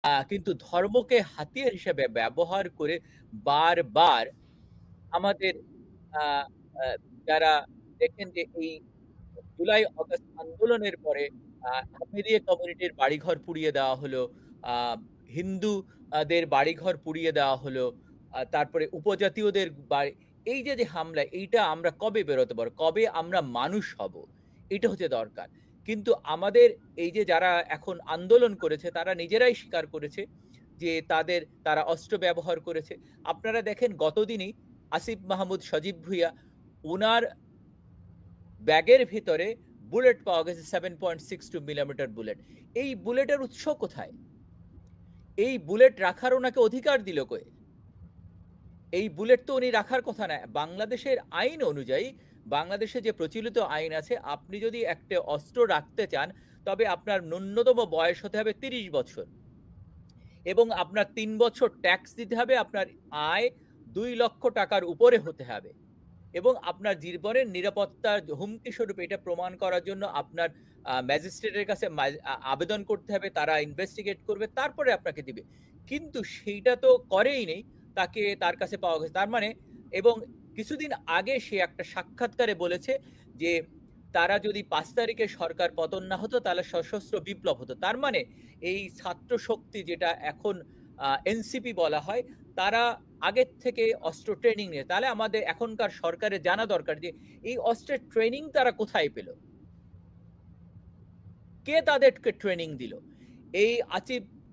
কিন্তু ধর্মকে হাতিয়ার হিসেবে ব্যবহার করে বারবার আমাদের আ আ যারা দেখেন যে এই জুলাই অগাস্ট আন্দোলনের পরে আ আহমেদিয়া কমিউনিটির বাড়িঘর পুড়িয়ে দেওয়া হলো। আ হিন্দু দের বাড়িঘর পুড়িয়ে দেওয়া হলো। তারপরে উপজাতীয়দের বাড়ি এই যে হামলা এইটা আমরা কবে বেরোতে পারবো? কবে আমরা মানুষ হব? এটা হচ্ছে দরকার। কিন্তু আমাদের এই যে যারা এখন আন্দোলন করেছে তারা নিজেরাই স্বীকার করেছে যে তারা অস্ত্র ব্যবহার করেছে। আপনারা দেখেন গতদিনই আসিফ মাহমুদ সজীব ভুইয়া উনার ব্যাগের ভিতরে বুলেট পাওয়া গেছে 7.62 মিলিমিটার বুলেট। এই বুলেটের উৎস কোথায়? এই বুলেট রাখার উনাকে অধিকার দিল কে? এই বুলেট তো উনি রাখার কথা না। বাংলাদেশের আইন অনুযায়ী, বাংলাদেশে যে প্রচলিত আইন আছে, আপনি যদি একটা অস্ত্র রাখতে চান, তবে আপনার ন্যূনতম বয়স হতে হবে ৩০ বছর। এবং আপনার ৩ বছর ট্যাক্স দিতে হবে, আপনার আয় ২ লক্ষ টাকার উপরে হতে হবে। এবং আপনার জীবনের নিরাপত্তার হুমকি স্বরূপ এটা প্রমাণ করার জন্য আপনার ম্যাজিস্ট্রেটের কাছে আবেদন করতে হবে। তারা ইনভেস্টিগেট করবে, তারপরে আপনাকে দিবে। কিন্তু সেইটা তো করেই নেই। তার কাছে পাওয়া গেছে। তার মানে এবং কিছুদিন আগে সে একটা সাক্ষাৎকারে বলেছে যে, তারা যদি ৫ তারিখে সরকার পতন না হতো তাহলে সশস্ত্র বিপ্লব হতো। তার মানে এই ছাত্র শক্তি যেটা এখন এনসিপি বলা হয়, তারা আগের থেকে অস্ত্র ট্রেনিং নিয়ে। তাহলে আমাদের এখনকার সরকারের জানা দরকার যে এই অস্ত্রের ট্রেনিং তারা কোথায় পেল? কে তাদেরকে ট্রেনিং দিল? এই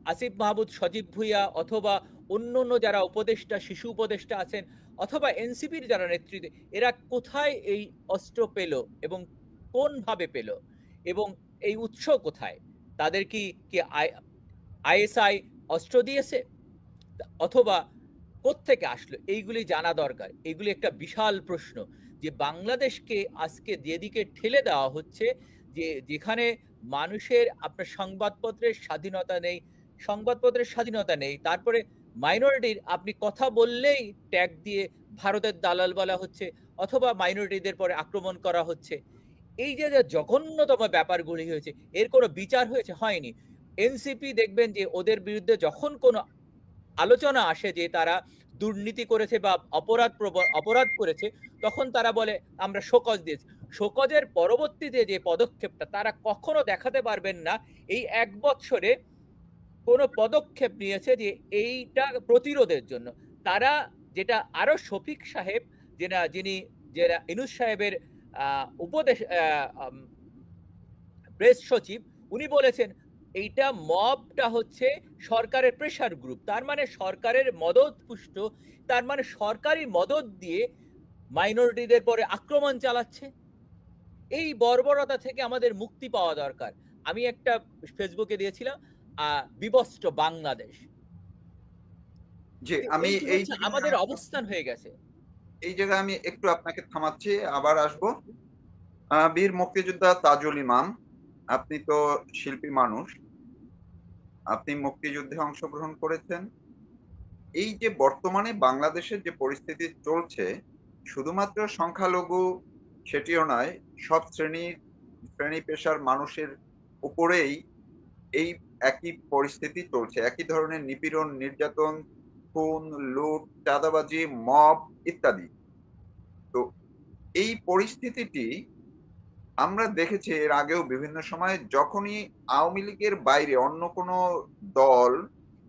আসিফ মাহমুদ, সজীব ভুইয়া অথবা অন্যান্য যারা উপদেষ্টা, শিশু উপদেষ্টা আছেন অথবা এনসিপির যারা নেতৃত্বে, এরা কোথায় এই অস্ত্র পেল এবং কোনভাবে পেল? এবং এই উৎস কোথায়? তাদের কি আইএসআই অস্ত্র দিয়েছে? অথবা কোত্থেকে আসলো? এইগুলি জানা দরকার। এগুলি একটা বিশাল প্রশ্ন যে বাংলাদেশকে আজকে যেদিকে ঠেলে দেওয়া হচ্ছে, যেখানে মানুষের আপনার সংবাদপত্রের স্বাধীনতা নেই। তারপরে মাইনরিটির আপনি কথা বললেই ট্যাগ দিয়ে ভারতের দালাল বলা হচ্ছে অথবা মাইনরিটিদের পরে আক্রমণ করা হচ্ছে। এই যে জঘন্যতম ব্যাপারগুলি হয়েছে, এর কোনো বিচার হয়েছে? হয়নি। এনসিপি দেখবেন যে ওদের বিরুদ্ধে যখন কোনো আলোচনা আসে যে তারা দুর্নীতি করেছে বা অপরাধ করেছে, তখন তারা বলে আমরা শোকজ দিয়েছি। শোকজের পরবর্তীতে যে পদক্ষেপটা তারা কখনো দেখাতে পারবেন না এই ১ বৎসরে কোনো পদক্ষেপ নিয়েছে যে এইটা প্রতিরোধের জন্য। তারা যেটা আরো শফিক সাহেব যিনি ইউনূস সাহেবের আ উপদেশ আ আম প্রেস সচিব উনি বলেছেন এইটা মবটা হচ্ছে সরকারের প্রেশার গ্রুপ। তার মানে সরকারের মদতপুষ্ট, তার মানে সরকারি মদত দিয়ে মাইনরিটিদের পরে আক্রমণ চালাচ্ছে। এই বর্বরতা থেকে আমাদের মুক্তি পাওয়া দরকার। আমি একটা ফেসবুকে দিয়েছিলাম বিবস্ত্র বাংলাদেশ। জি, আমি এই এই হচ্ছে জায়গায় আমাদের অবস্থান হয়ে গেছে। আমি একটু আপনাকে থামাচ্ছি, আবার আসবো। বীর মুক্তিযোদ্ধা তাজুল ইমাম, আপনি তো শিল্পী মানুষ। আপনি মুক্তিযুদ্ধে অংশগ্রহণ করেছেন। এই যে বর্তমানে বাংলাদেশের যে পরিস্থিতি চলছে, শুধুমাত্র সংখ্যালঘু সেটিও নয়, সব শ্রেণী পেশার মানুষের উপরেই এই একই পরিস্থিতি চলছে। একই ধরনের নিপীড়ন, নির্যাতন, খুন, লুট, চাঁদাবাজি, মব ইত্যাদি। তো এই পরিস্থিতিটি আমরা দেখেছি এর আগেও বিভিন্ন সময়, যখনই আওয়ামী লীগের বাইরে অন্য কোনো দল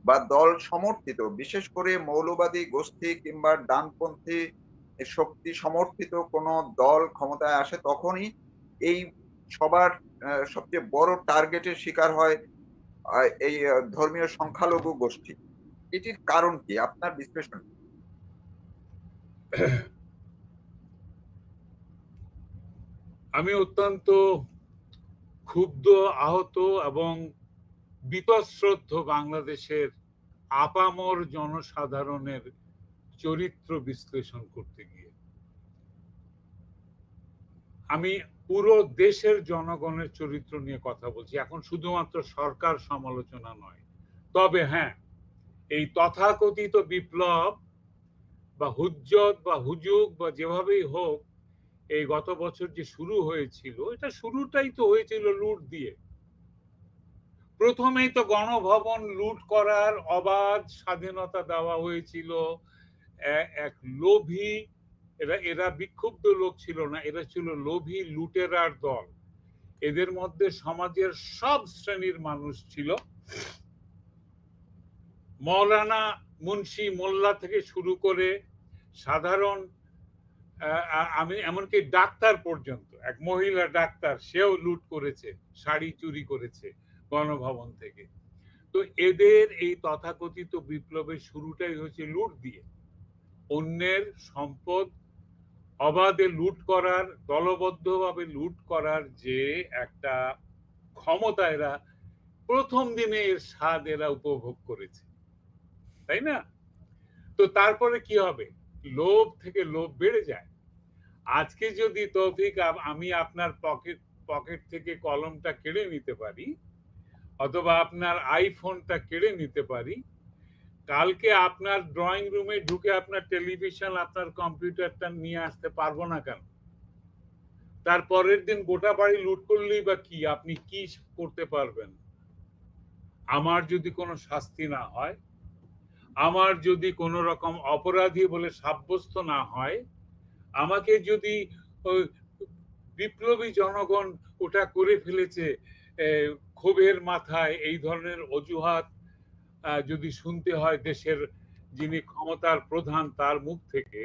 বা দল সমর্থিত, বিশেষ করে মৌলবাদী গোষ্ঠী কিংবা ডানপন্থী শক্তি সমর্থিত কোনো দল ক্ষমতায় আসে, তখনই এই সবার সবচেয়ে বড় টার্গেটের শিকার হয় এই ধর্মীয় সংখ্যালঘু গোষ্ঠী। এটির কারণ কি? আপনার বিশ্লেষণ কি? আমি অত্যন্ত ক্ষুব্ধ, আহত এবং বীতশ্রদ্ধ বাংলাদেশের আপামর জনসাধারণের চরিত্র বিশ্লেষণ করতে গিয়ে। আমি পুরো দেশের জনগণের চরিত্র নিয়ে কথা বলছি, এখন শুধুমাত্র সরকার সমালোচনা নয়। তবে হ্যাঁ, এই তথাকথিত বিপ্লব বা হুজ্জত বা হুজুগ বা যেভাবেই হোক, এই গত বছর যে শুরু হয়েছিল, এটা শুরুটাই তো হয়েছিল লুট দিয়ে। প্রথমেই তো গণভবন লুট করার অবাধ স্বাধীনতা দেওয়া হয়েছিল এক লোভী, এরা বিক্ষুব্ধ লোক ছিল না, এরা ছিল লোভী লুটেরার দল। এদের মধ্যে সমাজের সব শ্রেণীর মানুষ ছিল, মৌলানা, মুন্সি, মোল্লা থেকে শুরু করে সাধারণ, আমি এমনকি ডাক্তার পর্যন্ত, এক মহিলা ডাক্তার, সেও লুট করেছে, শাড়ি চুরি করেছে গণভবন থেকে। তো এদের এই তথাকথিত বিপ্লবের শুরুটাই হয়েছে লুট দিয়ে, অন্যের সম্পদ অবাধে লুট করার, দলবদ্ধভাবে লুট করার যে একটা ক্ষমতা, এরা প্রথম দিনে এর স্বাদ এরা উপভোগ করেছে, তাই না? তো তারপরে কি হবে, লোভ থেকে লোভ বেড়ে যায়। আজকে যদি তৌফিক আমি আপনার পকেট থেকে কলমটা কেড়ে নিতে পারি, অথবা আপনার আইফোনটা কেড়ে নিতে পারি, কালকে আপনার ড্রয়িং রুমে ঢুকে আপনার টেলিভিশন, আপনার কম্পিউটারটা নিয়ে আসতে পারবো না কেন? তারপরের দিন গোটা বাড়ি লুট করলেই বা কি, আপনি কি করতে পারবেন? আমার যদি কোনো শাস্তি না হয়, আমার যদি কোনো রকম অপরাধী বলে সাব্যস্ত না হয়, আমাকে যদি বিপ্লবী জনগণ ওটা করে ফেলেছে ক্ষোভের মাথায়, এই ধরনের অজুহাত যদি শুনতে হয় দেশের যিনি ক্ষমতার প্রধান তার মুখ থেকে,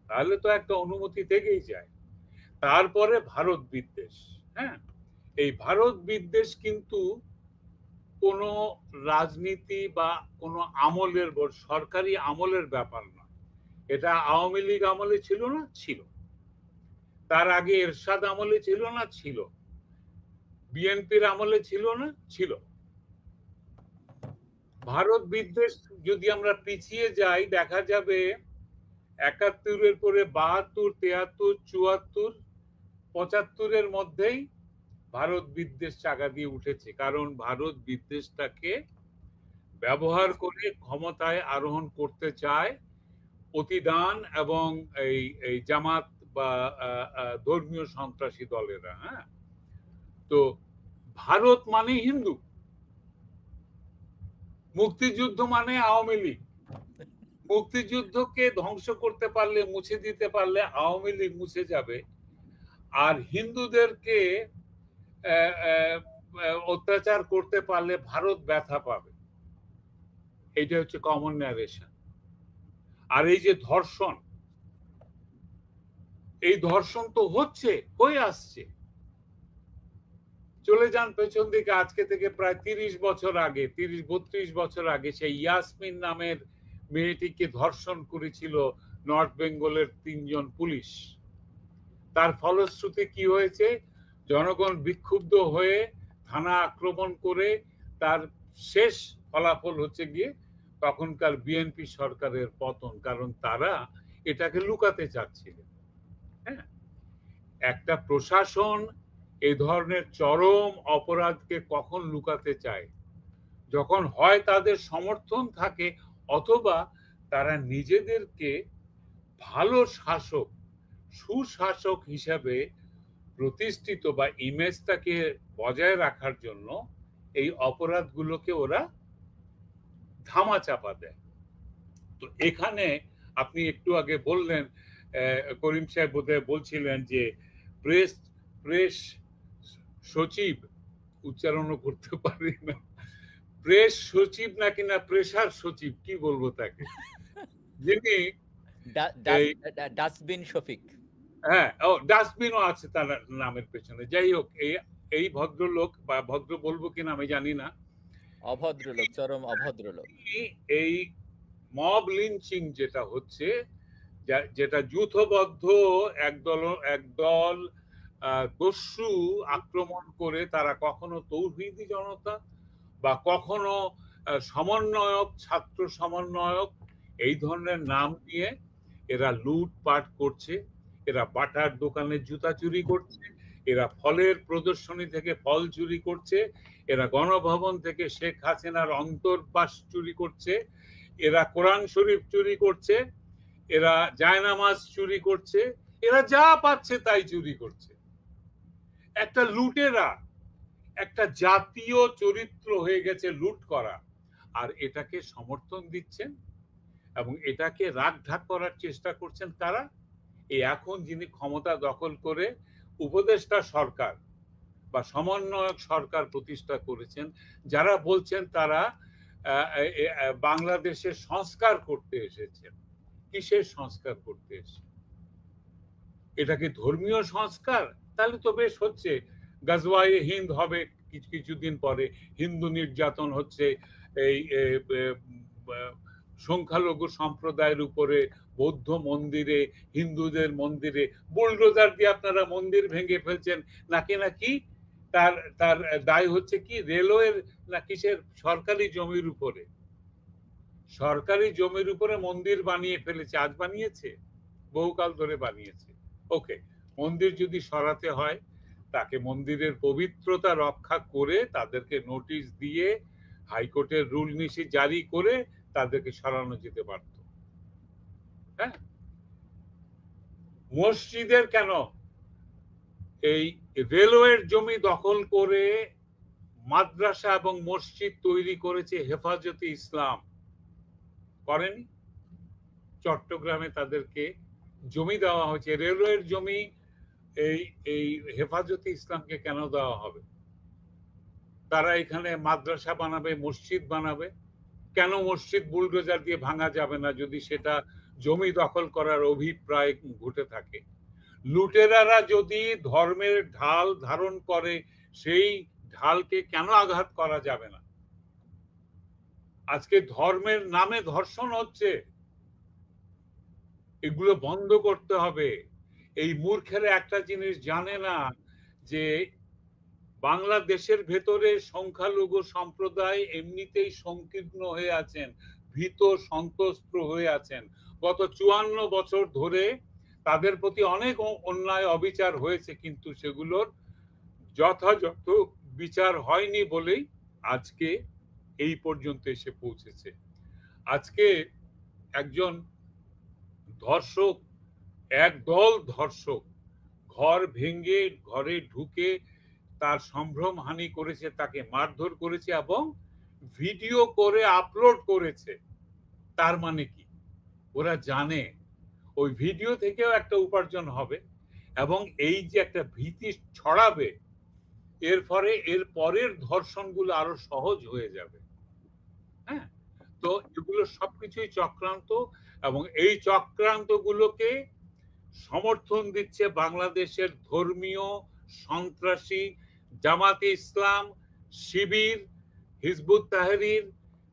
তাহলে তো একটা অনুমতি থেকেই যায়। তারপরে ভারত বিদ্বেষ। হ্যাঁ, এই ভারত বিদ্বেষ কিন্তু কোনো রাজনীতি বা কোনো আমলের, সরকারি আমলের ব্যাপার নয়। এটা আওয়ামী লীগ আমলে ছিল না, ছিল। তার আগে এরশাদ আমলে ছিল না, ছিল। বিএনপির আমলে ছিল না, ছিল। ভারত বিদ্বেষ যদি আমরা পিছিয়ে যাই, দেখা যাবে ৭১-এর পরে ৭২, ৭৩, ৭৪, ৭৫-এর মধ্যেই ভারত বিদ্বেষ চাকা দিয়ে উঠেছে। কারণ ভারত বিদ্বেষটাকে ব্যবহার করে ক্ষমতায় আরোহণ করতে চায় প্রতিদান এবং এই জামাত বা ধর্মীয় সন্ত্রাসী দলেরা। হ্যাঁ, তো ভারত মানে হিন্দু, মুক্তিযুদ্ধ মানে আওয়ামী লীগ। মুক্তিযুদ্ধকে ধ্বংস করতে পারলে, মুছে দিতে পারলে আওয়ামী লীগ মুছে যাবে, আর হিন্দুদেরকে অত্যাচার করতে পারলে ভারত ব্যথা পাবে। এটা হচ্ছে কমন ন্যারেশন। আর এই যে ধর্ষণ, এই ধর্ষণ তো হচ্ছে, হয়ে আসছে। চলে যান পেছন দিকে, আজকে থেকে প্রায় ৩০ বছর আগে, ৩০-৩২ বছর আগে, সেই ইয়াসমিন নামের মেয়েটিকে ধর্ষণ করেছিল নর্থ বেঙ্গলের ৩ জন পুলিশ। তার ফলশ্রুতি কি হয়েছে? জনগণ বিক্ষুব্ধ হয়ে থানা আক্রমণ করে, তার শেষ ফলাফল হচ্ছে গিয়ে তখনকার বিএনপি সরকারের পতন। কারণ তারা এটাকে লুকাতে চাচ্ছিল। হ্যাঁ, একটা প্রশাসন এই ধরনের চরম অপরাধকে কখন লুকাতে চায়? যখন হয় তাদের সমর্থন থাকে, অথবা তারা নিজেদেরকে ভালো শাসক, সুশাসক হিসাবে প্রতিষ্ঠিত বা ইমেজটাকে বজায় রাখার জন্য এই অপরাধগুলোকে ওরা ধামা চাপা দেয়। তো এখানে আপনি একটু আগে বললেন, করিম সাহেব বোধহয় বলছিলেন যে প্রেস সচিব, উচ্চারণও করতে পারি না, প্রেস সচিব নাকি না প্রেসার সচিব, কি বলবো তাকে, যিনি ডাস্টবিন শফিক। হ্যাঁ, ও ডাস্টবিনও আছে তার নামের পেছনে। যাই হোক, এই ভদ্রলোক, বা ভদ্র বলবো কিনা আমি জানি না, অভদ্রলোক, চরম অভদ্রলোক। এই মব লিঞ্চিং যেটা হচ্ছে, যেটা যূথবদ্ধ একদল দস্যু আক্রমণ করে, তারা কখনো তৌহিদি জনতা বা কখনো সমন্বয়ক, ছাত্র সমন্বয়ক, এই ধরনের নাম দিয়ে এরা লুটপাট করছে। এরা বাটার দোকানে জুতা চুরি করছে, এরা ফলের প্রদর্শনী থেকে ফল চুরি করছে, এরা গণভবন থেকে শেখ হাসিনার অন্তর্বাস চুরি করছে, এরা কোরআন শরীফ চুরি করছে, এরা জায়নামাজ চুরি করছে, এরা যা পাচ্ছে তাই চুরি করছে। একটা লুটেরা, একটা জাতীয় চরিত্র হয়ে গেছে লুট করা, আর এটাকে সমর্থন দিচ্ছেন এবং এটাকে রাগঢাক করার চেষ্টা করছেন কারা? এই এখন যিনি ক্ষমতা দখল করে উপদেষ্টা সরকার বা সমন্বয়ক সরকার প্রতিষ্ঠা করেছেন, যারা বলছেন তারা বাংলাদেশের সংস্কার করতে এসেছেন। কিসের সংস্কার করতে এসেছেন? এটা কি ধর্মীয় সংস্কার? তাহলে তো বেশ হচ্ছে, গাজওয়ায়ে হিন্দ হবে কিছুদিন পরে, হিন্দু নির্যাতন হচ্ছে, এই সংখ্যালঘু সম্প্রদায়ের উপরে, বৌদ্ধ মন্দিরে, হিন্দুদের মন্দিরে বুলডোজার দিয়ে আপনারা মন্দির ভেঙে ফেলছেন, নাকি তার তার দায় হচ্ছে কি রেলওয়ের না কিসের সরকারি জমির উপরে? সরকারি জমির উপরে মন্দির বানিয়ে ফেলেছে। আজ বানিয়েছে? বহুকাল ধরে বানিয়েছে। ওকে, মন্দির যদি সরাতে হয়, তাকে মন্দিরের পবিত্রতা রক্ষা করে তাদেরকে নোটিশ দিয়ে হাইকোর্টের রুল নিশি জারি করে তাদেরকে সরানো যেতে পারত। হ্যাঁ, মসজিদের কেন এই রেলওয়ের জমি দখল করে মাদ্রাসা এবং মসজিদ তৈরি করেছে হেফাজতে ইসলাম, করেনি? চট্টগ্রামে তাদেরকে জমি দেওয়া হয়েছে, রেলওয়ের জমি এই এই হেফাজতে ইসলামকে কেন দেওয়া হবে? তারা এখানে মাদ্রাসা বানাবে, মসজিদ বানাবে, কেন মসজিদ বুলডোজার দিয়ে ভাঙা যাবে না যদি সেটা জমি দখল করার অভিপ্রায় ঘটে থাকে? লুটেরারা যদি ধর্মের ঢাল ধারণ করে, সেই ঢালকে কেন আঘাত করা যাবে না? আজকে ধর্মের নামে ধর্ষণ হচ্ছে, এগুলো বন্ধ করতে হবে। এই মূর্খেরা একটা জিনিস জানে না যে বাংলাদেশের ভেতরে সংখ্যালঘু সম্প্রদায় এমনিতেই সংকীর্ণ হয়ে আছেন, ভীত সন্ত্রস্ত হয়ে আছেন। গত 54 বছর ধরে তাদের প্রতি অনেক অন্যায় অবিচার হয়েছে, কিন্তু সেগুলোর যথাযথ বিচার হয়নি বলেই আজকে এই পর্যন্ত এসে পৌঁছেছে। আজকে একজন ধর্ষক, একদল ধর্ষক ঘর ভেঙে ঘরে ঢুকে তার সম্ভ্রমহানি করেছে, তাকে মারধর করেছে এবং ভিডিও করে আপলোড করেছে। তার মানে কি? ওরা জানে ওই ভিডিও থেকেও একটা উপার্জন হবে এবং এই যে একটা ভীতি ছড়াবে, এর ফলে এর পরের ধর্ষণগুলো আরো সহজ হয়ে যাবে। হ্যাঁ, তো এগুলো সবকিছুই চক্রান্ত, এবং এই চক্রান্তগুলোকে সমর্থন দিচ্ছে বাংলাদেশের ধর্মীয় সন্ত্রাসী জামাতে ইসলাম, শিবির, হিজবুত তাহরির,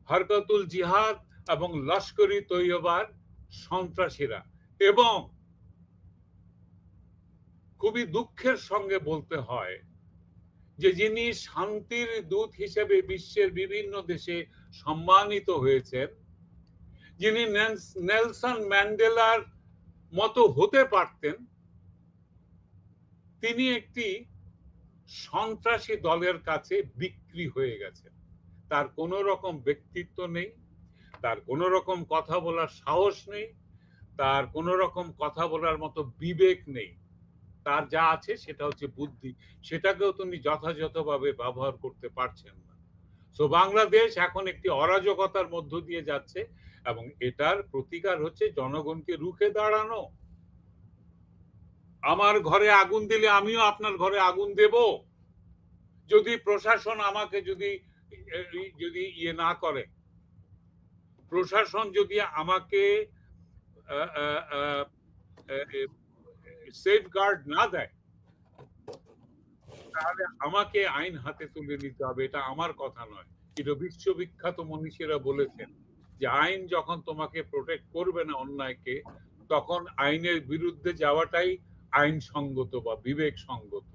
হরকতুল জিহাদ এবং লস্করি তৈয়বার সন্ত্রাসীরা। এবং খুবই দুঃখের সঙ্গে বলতে হয় যে যিনি শান্তির দূত হিসেবে বিশ্বের বিভিন্ন দেশে সম্মানিত হয়েছেন, যিনি নেলসন ম্যান্ডেলার মতো হতে পারতেন, তিনি একটি সন্ত্রাসী দলের কাছে বিক্রি হয়ে গেছেন। তার কোনো রকম ব্যক্তিত্ব নেই, তার কোনো রকম কথা বলার সাহস নেই, তার কোনো রকম কথা বলার মতো বিবেক নেই। তার যা আছে সেটা হচ্ছে বুদ্ধি, সেটাকেও তিনি যথাযথভাবে ব্যবহার করতে পারছেন না। সো বাংলাদেশ এখন একটি অরাজকতার মধ্য দিয়ে যাচ্ছে এবং এটার প্রতিকার হচ্ছে জনগণকে রুখে দাঁড়ানো। আমার ঘরে আগুন দিলে আমিও আপনার ঘরে আগুন দেব, যদি প্রশাসন আমাকে যদি ইয়ে না করে, প্রশাসন যদি আমাকে সেফগার্ড না দেয়, তাহলে আমাকে আইন হাতে তুলে নিতে হবে। এটা আমার কথা নয়, এটা বিশ্ববিখ্যাত মনীষীরা বলেছেন যে আইন যখন তোমাকে প্রোটেক্ট করবে না অন্যায়কে, তখন আইনের বিরুদ্ধে যাওয়াটাই আইনসঙ্গত বা বিবেক সঙ্গত।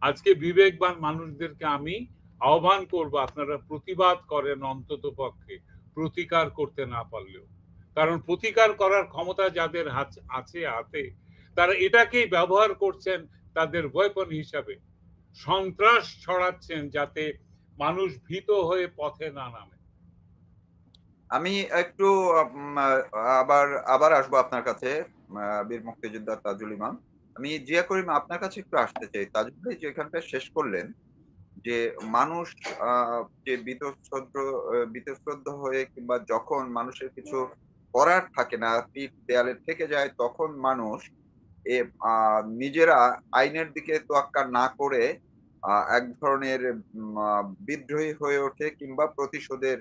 আজকে বিবেকবান মানুষদেরকে আমি আহ্বান করব, আপনারা প্রতিবাদ করেন অন্তত পক্ষে, প্রতিকার করতে না পারলেও। কারণ প্রতিকার করার ক্ষমতা যাদের আছে হাতে, তারা এটাকেই ব্যবহার করছেন তাদের ওয়েপন হিসাবে, সন্ত্রাস ছড়াচ্ছেন যাতে মানুষ ভীত হয়ে পথে না নামে। আমি একটু আবার আসবো আপনার কাছে, বীর মুক্তিযোদ্ধা তাজুল ইমাম। আমি জিয়া করিম আপনার কাছে একটু আসতে চাই। তাজুল ভাই যেখানটা শেষ করলেন যে মানুষ যে বীতশ্রদ্ধ হয়ে কিংবা যখন মানুষের কিছু করার থাকে না, পিঠ দেয়ালে ঠেকে যায়, তখন মানুষ এ আ নিজেরা আইনের দিকে তোয়াক্কা না করে এক ধরনের বিদ্রোহী হয়ে ওঠে কিংবা প্রতিশোধের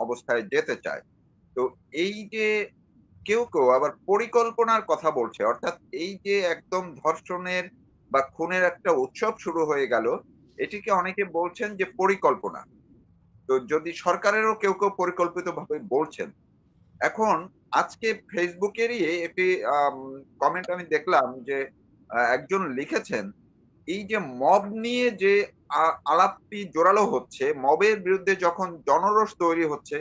অবস্থায় যেতে চায়। তো এই যে কেউ আবার পরিকল্পনার কথা বলছে। অর্থাৎ এই যে একদম ধর্ষণের বা খুনের একটা উৎসব শুরু হয়ে গেল, এটিকে অনেকে বলছেন যে পরিকল্পনা। তো যদি সরকারেরও কেউ পরিকল্পিতভাবে বলছেন। এখন আজকে ফেসবুকেরই একটি আম কমেন্ট আমি দেখলাম যে একজন লিখেছেন, এই যে মব নিয়ে যে আলাপটি জোরালো হচ্ছে, মবের বিরুদ্ধে যখন জনরোষ তৈরি হচ্ছে,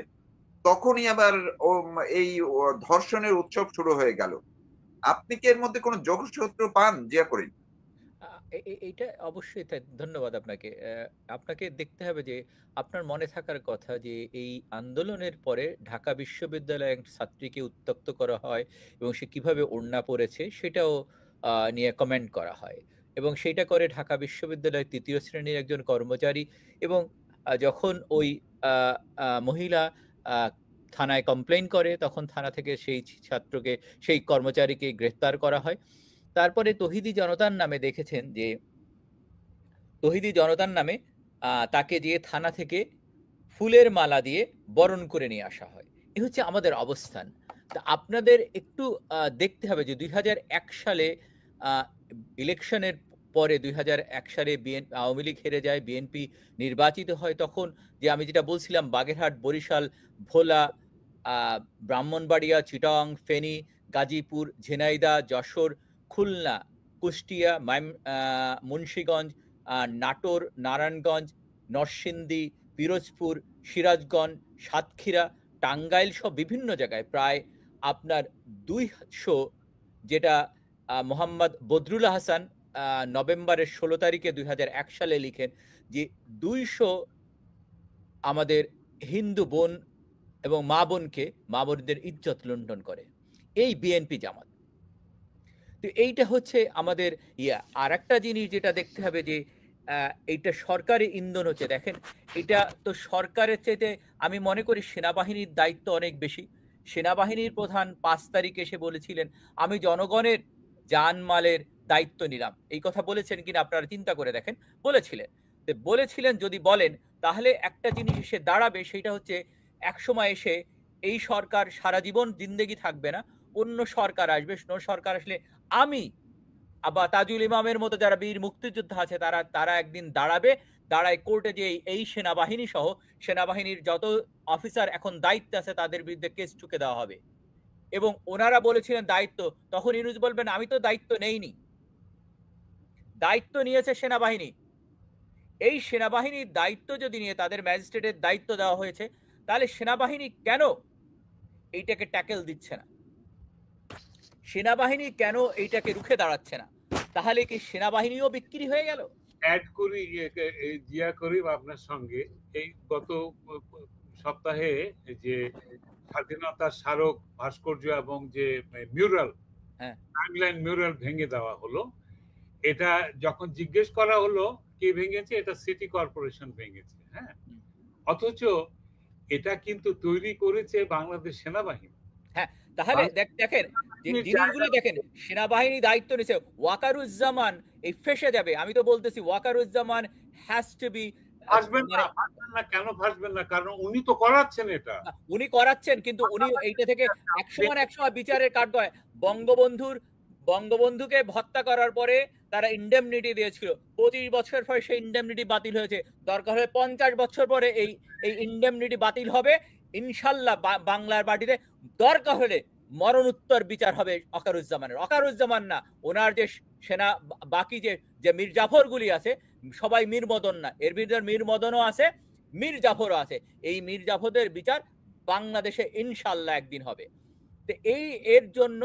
তখনই আবার এই ধর্ষণের উৎসব শুরু হয়ে গেল। আপনি কি এর মধ্যে কোনো যোগসূত্র পান জিয়া করিম? আ এ এ এইটা অবশ্যই তাই। ধন্যবাদ আপনাকে। আপনাকে দেখতে হবে যে আপনার মনে থাকার কথা যে এই আন্দোলনের পরে ঢাকা বিশ্ববিদ্যালয়ে এক ছাত্রীকে উত্ত্যক্ত করা হয় এবং সে কিভাবে ওড়না পড়েছে সেটাও নিয়ে কমেন্ট করা হয়। এবং সেইটা করে ঢাকা বিশ্ববিদ্যালয়ের ৩য় শ্রেণীর একজন কর্মচারী এবং যখন ওই আ আ মহিলা আ থানায় কমপ্লেইন করে তখন থানা থেকে সেই ছাত্রকে সেই কর্মচারীকে গ্রেফতার করা হয়। তারপরে তৌহিদি জনতার নামে দেখেছেন যে তৌহিদি জনতার নামে তাকে যেয়ে থানা থেকে ফুলের মালা দিয়ে বরণ করে নিয়ে আসা হয়। এ হচ্ছে আমাদের অবস্থান। তা আপনাদের একটু দেখতে হবে যে ২০০১ সালে আ ইলেকশনের পরে ২০০১ সালে আওয়ামী লীগ হেরে যায়, বিএনপি নির্বাচিত হয় তখন যে আমি যেটা বলছিলাম বাগেরহাট, বরিশাল, ভোলা, আ ব্রাহ্মণবাড়িয়া, চিটাগং, ফেনী, গাজীপুর, ঝিনাইদহ, যশোর, খুলনা, কুষ্টিয়া, মুন্সিগঞ্জ, নাটোর, নারায়ণগঞ্জ, নরসিংদী, পিরোজপুর, সিরাজগঞ্জ, সাতক্ষীরা, টাঙ্গাইল সহ বিভিন্ন জায়গায় প্রায় আপনার ২০০ যেটা মোহাম্মদ বদরুল হাসান আ নভেম্বরের ১৬ তারিখে ২০০১ সালে লিখেন যে ২০০ আমাদের হিন্দু বোন এবং মা বোনদের ইজ্জত লুণ্ঠন করে। এই বিএনপি জামাত। তো এইটা হচ্ছে আমাদের ইয়া। আরেকটা জিনিস যেটা দেখতে হবে যে এইটা সরকারি ইন্ধন হচ্ছে। দেখেন এটা তো সরকারের চাইতে আমি মনে করি সেনাবাহিনীর দায়িত্ব অনেক বেশি। সেনাবাহিনীর প্রধান ৫ তারিখ এসে বলেছিলেন, "আমি জনগণের জানমালের দায়িত্ব নিলাম।" এই কথা বলেছেন কিনা আপনারা চিন্তা করে দেখেন। বলেছিলেন। তো বলেছিলেন যদি বলেন তাহলে একটা জিনিস এসে দাঁড়াবে সেইটা হচ্ছে একসময় এসে এই সরকার সারা জীবন জিন্দেগি থাকবে না। অন্য সরকার আসবে। সরকার আসলে আমি তাজুল ইমামের মতো যারা বীর মুক্তিযোদ্ধা আছে তারা একদিন দাঁড়াবে। দাঁড়ায় কোর্টে যে এই সেনাবাহিনী সহ সেনাবাহিনীর যত অফিসার এখন দায়িত্বে আছে তাদের বিরুদ্ধে কেস ঠুকে দেওয়া হবে। এবং ওনারা বলেছিলেন দায়িত্ব, তখন ইউনূস বলবেন আমি তো দায়িত্ব নেইনি। দায়িত্ব নিয়েছে সেনাবাহিনী। এই সেনাবাহিনীর দায়িত্ব যদি নিয়ে তাদের ম্যাজিস্ট্রেটের দায়িত্ব দেওয়া হয়েছে, তাহলে সেনাবাহিনী কেন এইটাকে ট্যাকেল দিচ্ছে না? সেনাবাহিনী কেন এইটাকে রুখে দাঁড়াচ্ছে না? তাহলে কি সেনাবাহিনীও বিক্রি হয়ে গেল? অ্যাড করি জিয়া করিম আপনার সঙ্গে এই গত সপ্তাহে যে স্বাধীনতার স্মারক ভাস্কর্য এবং যে মিউরাল হ্যাঁ। টাইমলাইন মিউরাল ভেঙে দেওয়া হলো। এটা যখন জিজ্ঞেস করা হলো কে ভেঙেছে, এটা সিটি কর্পোরেশন ভেঙেছে। হ্যাঁ, অথচ এটা কিন্তু তৈরি করেছে বাংলাদেশ সেনাবাহিনী। হ্যাঁ, তাহলে দেখেন যে জিনিসগুলো দেখেন সেনাবাহিনী দায়িত্ব নিছে। ওয়াকারুজ্জামান এই ফেঁসে যাবে। আমি তো বলতেছি ওয়াকারুজ্জামান হ্যাজ টু বি ফাঁসবেন না, মানে ফাঁসবেন না, কেন ফাঁসবেন না? কারণ উনি তো করাচ্ছেন এটা। উনি করাচ্ছেন কিন্তু উনি এইটা থেকে ১০০ বিচারের কাঠগড়ায় বঙ্গবন্ধুকে হত্যা করার পরে তারা ইন্ডেমনিটি দিয়েছিল। ২৫ বছর পরে সেই ইন্ডেমনিটি বাতিল হয়েছে। দরকার হলে ৫০ বছর পরে এই ইন্ডেমনিটি বাতিল হবে। ইনশাল্লাহ বাংলার মাটিতে দরকার হলে মরণোত্তর বিচার হবে ওয়াকারুজ্জামানের। ওয়াকারুজ্জামান না, ওনার যে সেনা বাকি যে মীর জাফরগুলি আছে সবাই মীর মদন না। এর ভিতরে মীর মদনও আছে, মীর জাফরও আছে। এই মীর জাফরদের বিচার বাংলাদেশে ইনশাল্লাহ একদিন হবে। তো এর জন্য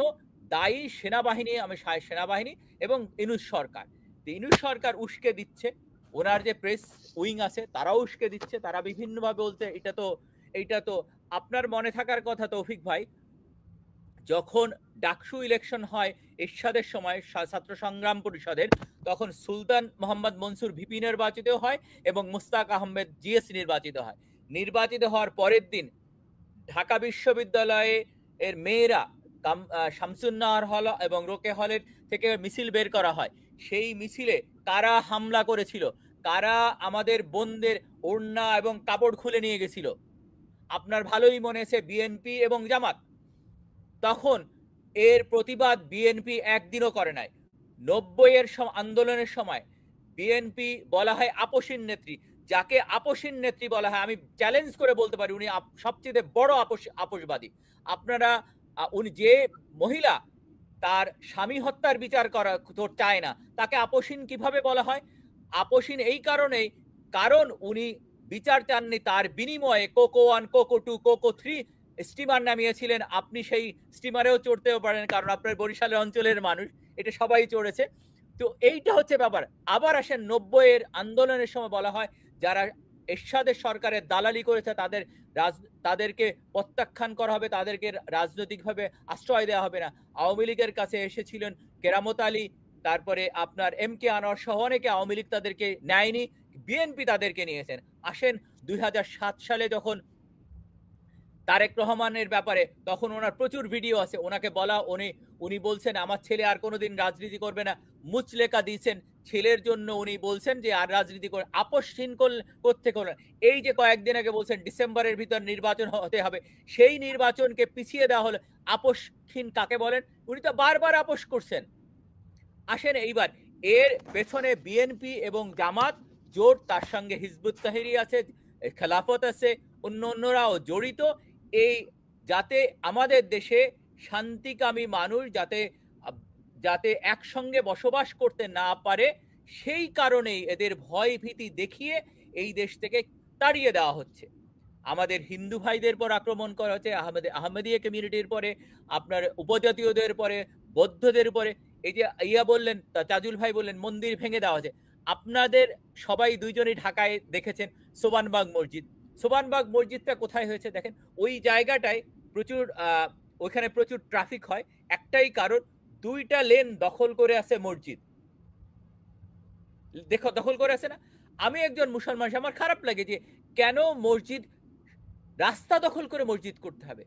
দায়ী সেনাবাহিনী, সেনাবাহিনী এবং ইউনূস সরকার। তো ইউনূস সরকার উস্কে দিচ্ছে। ওনার যে প্রেস উইং আছে তারাও উস্কে দিচ্ছে। তারা বিভিন্নভাবে বলছে এইটা তো আপনার মনে থাকার কথা তৌফিক ভাই যখন ডাকসু ইলেকশন হয় এরশাদের সময় ছাত্র সংগ্রাম পরিষদের, তখন সুলতান মোহাম্মদ মনসুর ভিপি নির্বাচিত হয় এবং মুস্তাক আহমেদ জিএস নির্বাচিত হয়। নির্বাচিত হওয়ার পরের দিন ঢাকা বিশ্ববিদ্যালয়ে এর মেয়েরা শামসুন্নাহর হল এবং রোকে হলের থেকে মিছিল বের করা হয়। সেই মিছিলে কারা হামলা করেছিল, কারা আমাদের বোনদের ওড়না এবং কাপড় খুলে নিয়ে গেছিল? আপনার ভালোই মনে আছে, বিএনপি এবং জামাত। তখন এর প্রতিবাদ বিএনপি একদিনও করে নাই। 90-এর আন্দোলনের সময় বিএনপি বলা হয় আপসীন নেত্রী, যাকে আপসীন নেত্রী বলা হয় আমি চ্যালেঞ্জ করে বলতে পারি উনি সবচেয়ে বড় আপসবাদী। আপনারা উনি যে মহিলা তার স্বামী হত্যার বিচার করা চায় না, তাকে আপসীন কিভাবে বলা হয়? আপসীন এই কারণেই, কারণ উনি বিচার চাননি, তার বিনিময়ে কোকো 1, কোকো 2, কোকো 3 স্টিমার নামিয়েছিলেন। আপনি সেই স্টিমারেও চড়তেও পারেন, কারণ আপনার বরিশালের অঞ্চলের মানুষ, এটা সবাই চড়েছে। তো এইটা হচ্ছে ব্যাপার। আবার আসেন 90-এর আন্দোলনের সময় বলা হয় যারা এরশাদের সরকারের দালালি করেছে তাদেরকে প্রত্যাখ্যান করা হবে, তাদেরকে রাজনৈতিকভাবে আশ্রয় দেওয়া হবে না। আওয়ামী লীগের কাছে এসেছিলেন কেরামত আলী, তারপরে আপনার এম কে আনোয়ার সহ অনেকে, আওয়ামী লীগ তাদেরকে নেয়নি, বিএনপি তাদেরকে নিয়েছেন। আসেন 2007 সালে যখন তারেক রহমানের ব্যাপারে, তখন ওনার প্রচুর ভিডিও আছে, ওনাকে বলা উনি বলছেন আমার ছেলে আর কোনোদিন রাজনীতি করবে না, মুচলেকা দিয়েছেন ছেলের জন্য, উনি বলছেন যে আর রাজনীতি করে আপসহীন করতে করলেন। এই যে কয়েকদিন আগে বলছেন ডিসেম্বরের ভিতর নির্বাচন হতে হবে, সেই নির্বাচনকে পিছিয়ে দেওয়া হলো। আপসহীন কাকে বলেন? উনি তো বারবার আপোষ করছেন। আসেন এইবার এর পেছনে বিএনপি এবং জামাত জোট, তার সঙ্গে হিজবুত তাহরির আছে, খেলাফত আছে, অন্যরাও জড়িত, এই যাতে আমাদের দেশে শান্তিকামী মানুষ যাতে একসঙ্গে বসবাস করতে না পারে, সেই কারণেই এদের ভয় ভীতি দেখিয়ে এই দেশ থেকে তাড়িয়ে দেওয়া হচ্ছে। আমাদের হিন্দু ভাইদের পর আক্রমণ করা হচ্ছে, আহমেদিয়া কমিউনিটির পরে, আপনার উপজাতীয়দের পরে, বৌদ্ধদের পরে। এই যে বললেন, তাজুল ভাই বললেন মন্দির ভেঙে দেওয়া হয়েছে। আপনাদের সবাই দুইজনই ঢাকায় দেখেছেন সোবানবাগ মসজিদ। সোবানবাগ মসজিদটা কোথায় হয়েছে দেখেন, ওই জায়গাটায় ওইখানে প্রচুর ট্রাফিক হয়, একটাই কারণ, 2টা লেন দখল করে আছে মসজিদ। দখল করে আছে না? আমি একজন মুসলমান, আমার খারাপ লাগে যে কেন মসজিদ, রাস্তা দখল করে মসজিদ করতে হবে?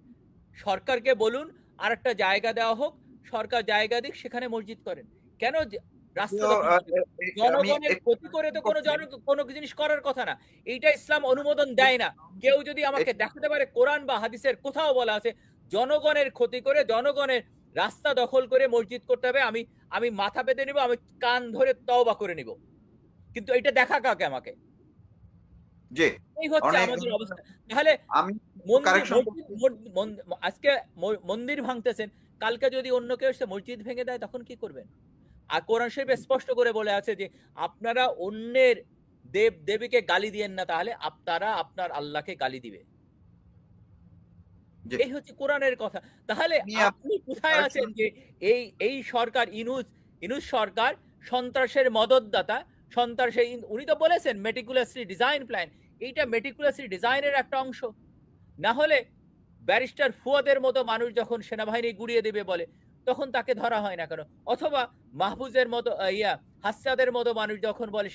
সরকারকে বলুন আর একটা জায়গা দেওয়া হোক, সরকার জায়গা দিক, সেখানে মসজিদ করেন। কেন রাস্তা দখল? জনগণের ক্ষতি করে তো কোনো জিনিস করার কথা না, এইটা ইসলাম অনুমোদন দেয় না। কেউ যদি আমাকে দেখাতে পারে কোরআন বা হাদিসের কোথাও বলা আছে জনগণের ক্ষতি করে, জনগণের রাস্তা দখল করে মসজিদ করতে হবে, আমি মাথা পেতে নিব, আমি কান ধরে তওবা করে নিব। কিন্তু এটা দেখা কাকে আমাকে? এই হচ্ছে আমাদের অবস্থা। তাহলে আজকে মন্দির ভাঙতেছেন, কালকে যদি অন্য কেউ এসে মসজিদ ভেঙে দেয় তখন কি করবেন? আর কোরআন শরীফে স্পষ্ট করে বলে আছে যে আপনারা অন্যের দেব দেবীকে গালি দিয়েন না, তাহলে আপনারা আপনার আল্লাহকে গালি দিবে। এই হচ্ছে কোরআনের কথা। তাহলে আপনি কোথায় আছেন যে এই সরকার, ইনুস সরকার সন্ত্রাসের মদতদাতা, সন্ত্রাসের, উনি তো বলেছেন মেটিকুলাসলি ডিজাইন প্ল্যান, এইটা মেটিকুলাসলি ডিজাইনের একটা অংশ। না হলে ব্যারিস্টার ফুয়াদের মতো মানুষ যখন সেনাবাহিনী গুড়িয়ে দেবে বলে, তখন তাকে ধরা হয় না কেন? অথবা মাহফুজের মতো হাসসাদের মতো মানুষ যখন বলে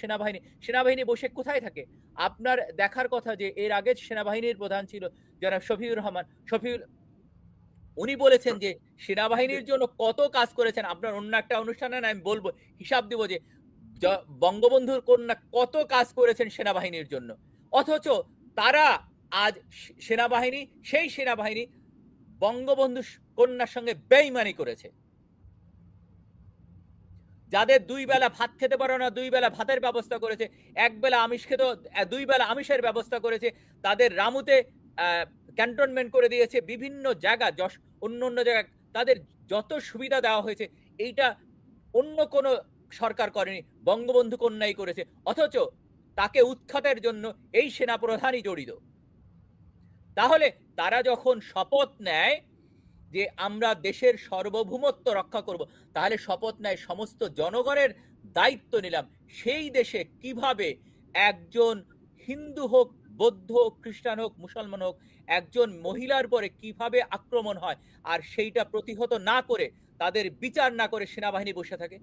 সেনাবাহিনী বসে কোথায় থাকে? আপনার দেখার কথা যে এর আগে সেনাবাহিনীর প্রধান ছিল যারা শফিউর রহমান, উনি বলেছেন যে সেনাবাহিনীর জন্য কত কাজ করেছেন। আপনার অন্য একটা অনুষ্ঠানে আমি বলবো, হিসাব দিব যে বঙ্গবন্ধুর কন্যা কত কাজ করেছেন সেনাবাহিনীর জন্য, অথচ তারা আজ সেই সেনাবাহিনী বঙ্গবন্ধু কন্যার সঙ্গে বেঈমানি করেছে। যাদের 2 বেলা ভাত খেতে পারো না, 2 বেলা ভাতের ব্যবস্থা করেছে, 1 বেলা আমিষ খেতে, 2 বেলা আমিষের ব্যবস্থা করেছে, তাদের রামুতে ক্যান্টনমেন্ট করে দিয়েছে, বিভিন্ন জায়গা অন্য জায়গায় তাদের যত সুবিধা দেওয়া হয়েছে, এইটা অন্য কোনো সরকার করেনি, বঙ্গবন্ধু কন্যাই করেছে। অথচ তাকে উৎখাতের জন্য এই সেনাপ্রধানই জড়িত। তাহলে তারা যখন শপথ নেয় যে আমরা দেশের সার্বভৌমত্ব রক্ষা করব, তাহলে শপথ নেয় সমস্ত জনগণের দায়িত্ব নিলাম। সেই দেশে কিভাবে একজন হিন্দু হোক, বৌদ্ধ, খ্রিস্টান হোক, মুসলমান হোক, একজন মহিলার পরে কিভাবে আক্রমণ হয় আর সেইটা প্রতিহত না করে, তাদের বিচার না করে সেনাবাহিনী বসে থাকে?